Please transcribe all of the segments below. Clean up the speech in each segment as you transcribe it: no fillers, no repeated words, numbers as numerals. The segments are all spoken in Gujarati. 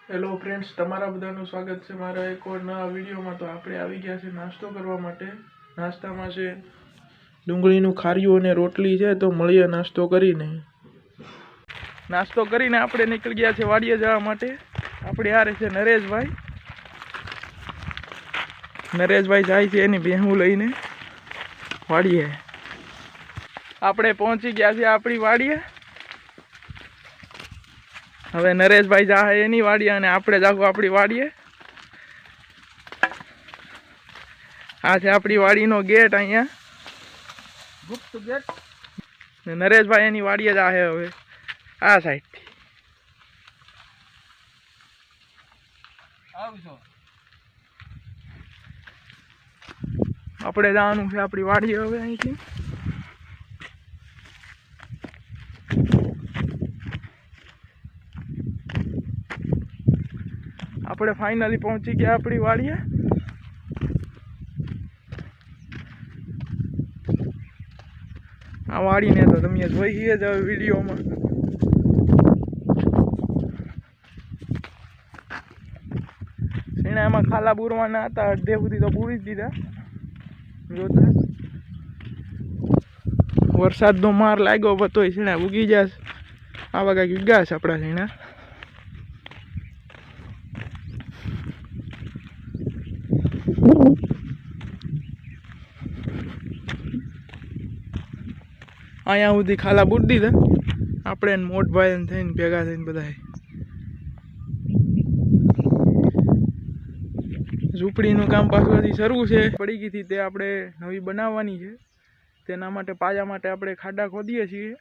હેલો ફ્રેન્ડ્સ, તમારા બધાનું સ્વાગત છે મારા એક ઓર નવા વિડીયોમાં। તો આપણે આવી ગયા છે નાસ્તો કરવા માટે। નાસ્તામાં છે ડુંગળીનું ખાર્યું અને રોટલી છે। તો મળીએ નાસ્તો કરીને। નાસ્તો કરીને આપણે નીકળી ગયા છે વાડીએ જવા માટે। આપણે યાર છે નરેશભાઈ જાય છે એની ભેહું લઈને વાડીએ। આપણે પહોંચી ગયા છે આપણી વાડીએ। હવે નરેશભાઈ જા એની વાડીએ અને આપણે જાગો આપણી વાડીએ। આ છે આપણી વાડીનો ગેટ, અહીંયા ગુપ્ત ગેટ। નરેશભાઈ એની વાડીએ જાહે હવે આ સાઈડથી આપણે જવાનું છે આપણી વાડીએ હવે અહીંથી। આપણે ફાઇનલી પહોંચી ગયા આપણી વાડીએ। આ વાડીને તો તમે જોઈ જ હવે વિડીયોમાં। એમાં ખાલા બુરવાના હતા, અડધે સુધી તો પૂરી જ દીધા। જોતા વરસાદનો માર લાગ્યો હતો, સીણા ઉગી જશે। આવા કાંઈક ઉગ્યા છે આપણા સીણા। અહીંયા સુધી ખાલા બુર દીધા આપણે મોટભાઈ થઈને ભેગા થઈને બધા। ઝૂંપડીનું કામ પાછું હજી શરૂ છે, પડી ગઈ હતી તે આપણે નવી બનાવવાની છે। તેના માટે પાયા માટે આપણે ખાડા ખોદીએ છીએ।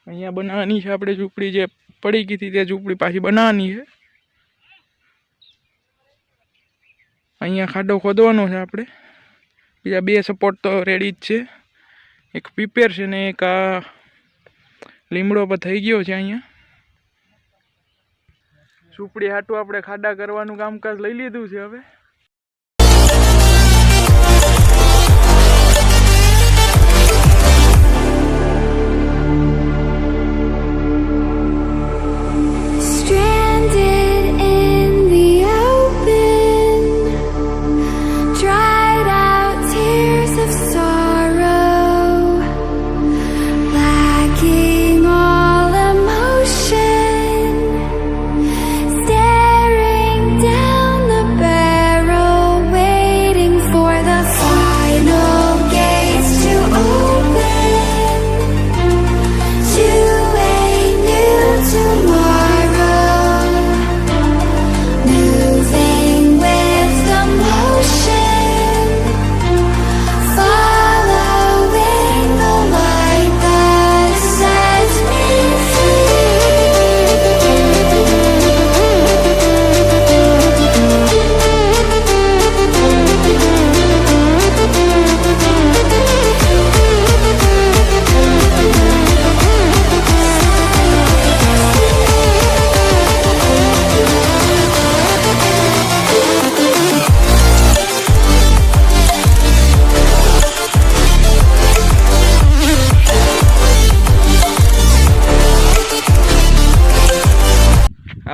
અહીંયા બનાવવાની છે આપણે ઝૂંપડી, જે પડી ગઈ હતી તે ઝૂંપડી પાછી બનાવવાની છે। અહીંયા ખાડો ખોદવાનો છે આપણે। બીજા બે સપોર્ટ તો રેડી જ છે, એક પીપેર છે ને એક આ લીમડો પર થઈ ગયો છે। અહીંયા ઝૂંપડી હાટું આપણે ખાડા કરવાનું કામકાજ લઈ લીધું છે હવે।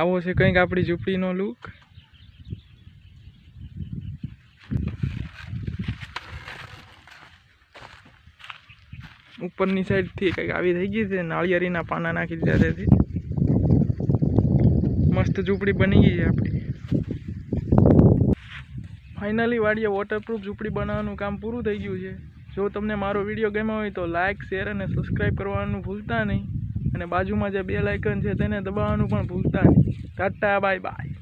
આવો છે કંઈક આપણી ઝૂંપડીનો લુક। ઉપરની સાઈડથી કંઈક આવી થઈ ગઈ છે, નાળિયેરીના પાના નાખી દીધા તેથી મસ્ત ઝૂંપડી બની ગઈ છે આપણી। ફાઇનલી વાડીએ વોટરપ્રૂફ ઝૂંપડી બનાવવાનું કામ પૂરું થઈ ગયું છે। જો તમને મારો વિડીયો ગમ્યો હોય તો લાઇક, શેર અને સબસ્ક્રાઈબ કરવાનું ભૂલતા નહીં, અને બાજુમાં જે બેલ આઇકન છે તેને દબાવવાનું પણ ભૂલતા નહીં। Tata, bye bye.